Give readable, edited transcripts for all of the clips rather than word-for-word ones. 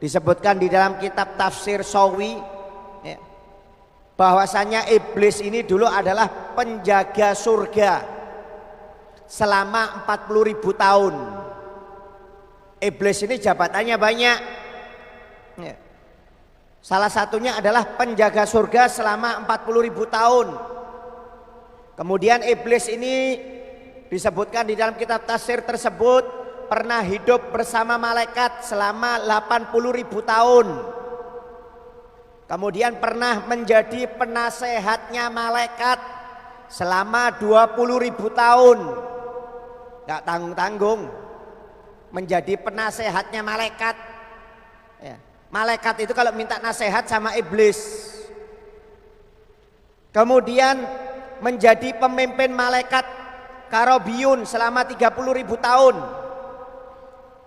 Disebutkan di dalam kitab tafsir Sawi ya, bahwasanya iblis ini dulu adalah penjaga surga selama 40.000 tahun. Iblis ini jabatannya banyak ya. Salah satunya adalah penjaga surga selama 40.000 tahun. Kemudian iblis ini disebutkan di dalam kitab tafsir tersebut pernah hidup bersama malaikat selama 80.000 tahun. Kemudian pernah menjadi penasehatnya malaikat selama 20.000 tahun. Gak tanggung-tanggung menjadi penasehatnya malaikat ya. Malaikat itu kalau minta nasihat sama iblis. Kemudian menjadi pemimpin malaikat Karobiyun selama 30.000 tahun.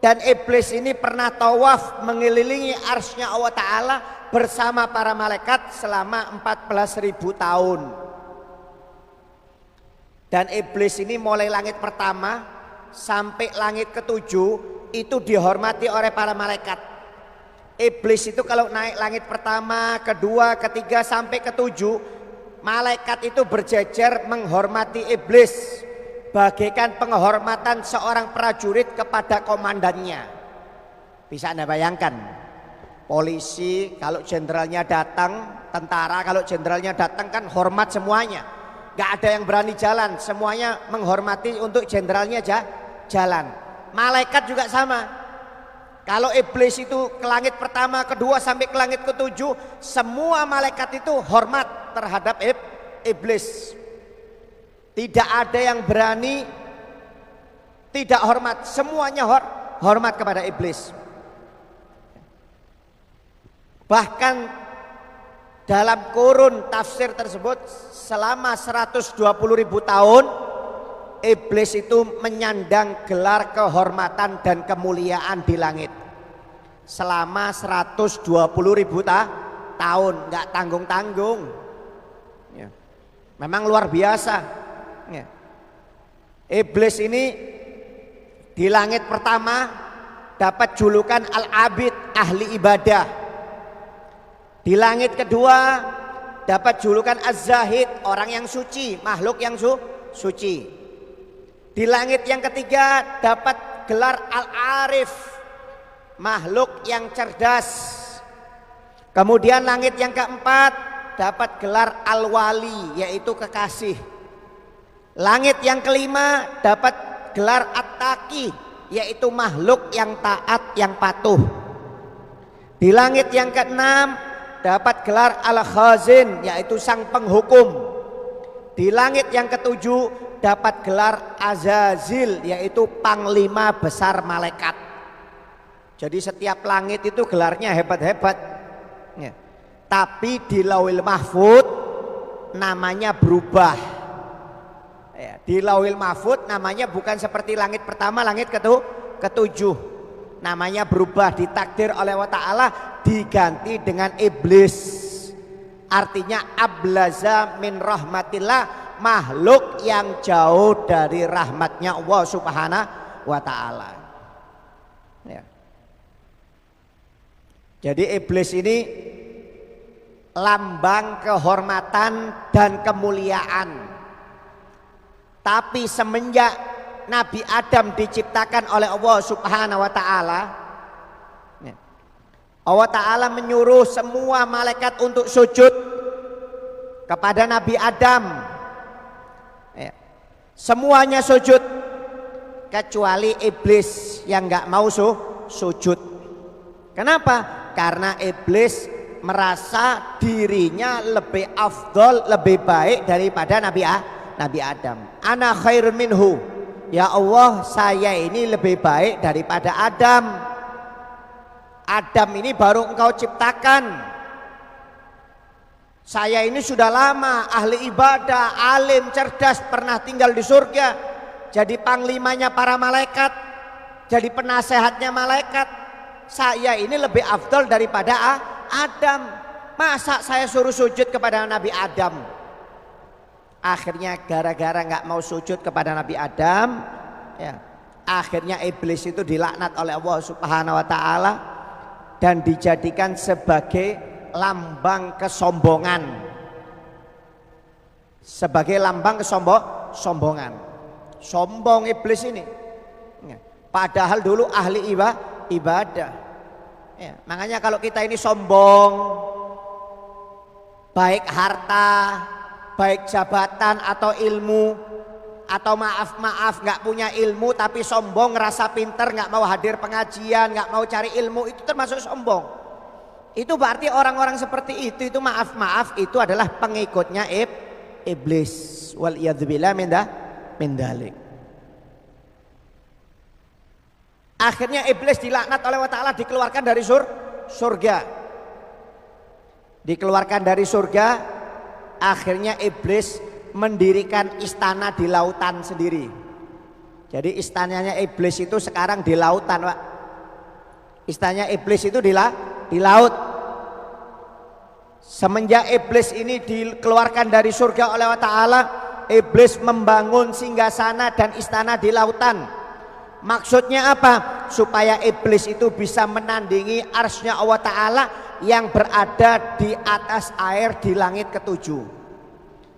Dan iblis ini pernah tawaf mengelilingi arsy-Nya Allah Ta'ala bersama para malaikat selama 14.000 tahun. Dan iblis ini mulai langit pertama sampai langit ketujuh itu dihormati oleh para malaikat. Iblis itu kalau naik langit pertama, kedua, ketiga sampai ketujuh, malaikat itu berjejer menghormati iblis bagaikan penghormatan seorang prajurit kepada komandannya. Bisa Anda bayangkan, polisi kalau jenderalnya datang, tentara kalau jenderalnya datang kan hormat semuanya. Gak ada yang berani jalan, semuanya menghormati untuk jenderalnya jalan. Malaikat juga sama. Kalau iblis itu ke langit pertama, kedua sampai ke langit ketujuh, semua malaikat itu hormat terhadap iblis. Tidak ada yang berani tidak hormat, semuanya hormat kepada iblis. Bahkan dalam kurun tafsir tersebut selama 120.000 tahun iblis itu menyandang gelar kehormatan dan kemuliaan di langit selama 120.000 tahun, nggak tanggung-tanggung ya. Memang luar biasa ya. Iblis ini di langit pertama dapat julukan Al-Abid, ahli ibadah. Di langit kedua dapat julukan Az-Zahid, orang yang suci, makhluk yang suci. Di langit yang ketiga dapat gelar Al-Arif, makhluk yang cerdas. Kemudian langit yang keempat dapat gelar Al-Wali, yaitu kekasih. Langit yang kelima dapat gelar At-Taqi, yaitu makhluk yang taat, yang patuh. Di langit yang keenam dapat gelar Al-Khazin, yaitu sang penghukum. Di langit yang ketujuh dapat gelar Azazil, yaitu panglima besar malaikat. Jadi setiap langit itu gelarnya hebat-hebat ya. Tapi di Lauhil Mahfud namanya berubah ya. Di Lauhil Mahfud namanya bukan seperti langit pertama, langit ketujuh. Namanya berubah, ditakdir oleh Allah Ta'ala diganti dengan iblis. Artinya ablaza min rahmatillah, makhluk yang jauh dari rahmatnya Allah Subhanahu wa Ta'ala ya. Jadi iblis ini lambang kehormatan dan kemuliaan. Tapi semenjak Nabi Adam diciptakan oleh Allah Subhanahu wa Ta'ala, Allah Ta'ala menyuruh semua malaikat untuk sujud kepada Nabi Adam. Semuanya sujud kecuali iblis yang nggak mau sujud. Kenapa? Karena iblis merasa dirinya lebih afdol, lebih baik daripada Nabi Adam. Ana khairun minhu, ya Allah, saya ini lebih baik daripada Adam. Adam ini baru engkau ciptakan. Saya ini sudah lama ahli ibadah, alim, cerdas, pernah tinggal di surga, jadi panglimanya para malaikat, jadi penasehatnya malaikat. Saya ini lebih afdol daripada Adam. Masa saya suruh sujud kepada Nabi Adam? Akhirnya gara-gara nggak mau sujud kepada Nabi Adam ya, akhirnya iblis itu dilaknat oleh Allah Subhanahu wa Ta'ala. dan dijadikan sebagai lambang kesombongan. Sebagai lambang kesombongan. Sombong iblis ini. Padahal dulu ahli ibadah. Ya, makanya kalau kita ini sombong, baik harta, baik jabatan atau ilmu, atau maaf nggak punya ilmu tapi sombong, ngerasa pinter, nggak mau hadir pengajian, nggak mau cari ilmu, itu termasuk sombong. Itu berarti orang-orang seperti itu maaf itu adalah pengikutnya iblis. Wal iyadzubillah min dalik. Akhirnya iblis dilaknat oleh Allah Ta'ala, dikeluarkan dari surga. Dikeluarkan dari surga, akhirnya iblis mendirikan istana di lautan sendiri. Jadi istananya iblis itu sekarang di lautan, Pak. Istananya iblis itu di laut. Semenjak iblis ini dikeluarkan dari surga oleh Allah Ta'ala, iblis membangun singgasana dan istana di lautan. Maksudnya apa? Supaya iblis itu bisa menandingi arsy-Nya Allah Ta'ala yang berada di atas air di langit ketujuh.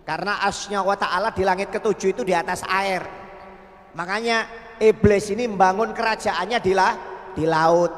Karena arsy-Nya Allah Ta'ala di langit ketujuh itu di atas air. Makanya iblis ini membangun kerajaannya di laut.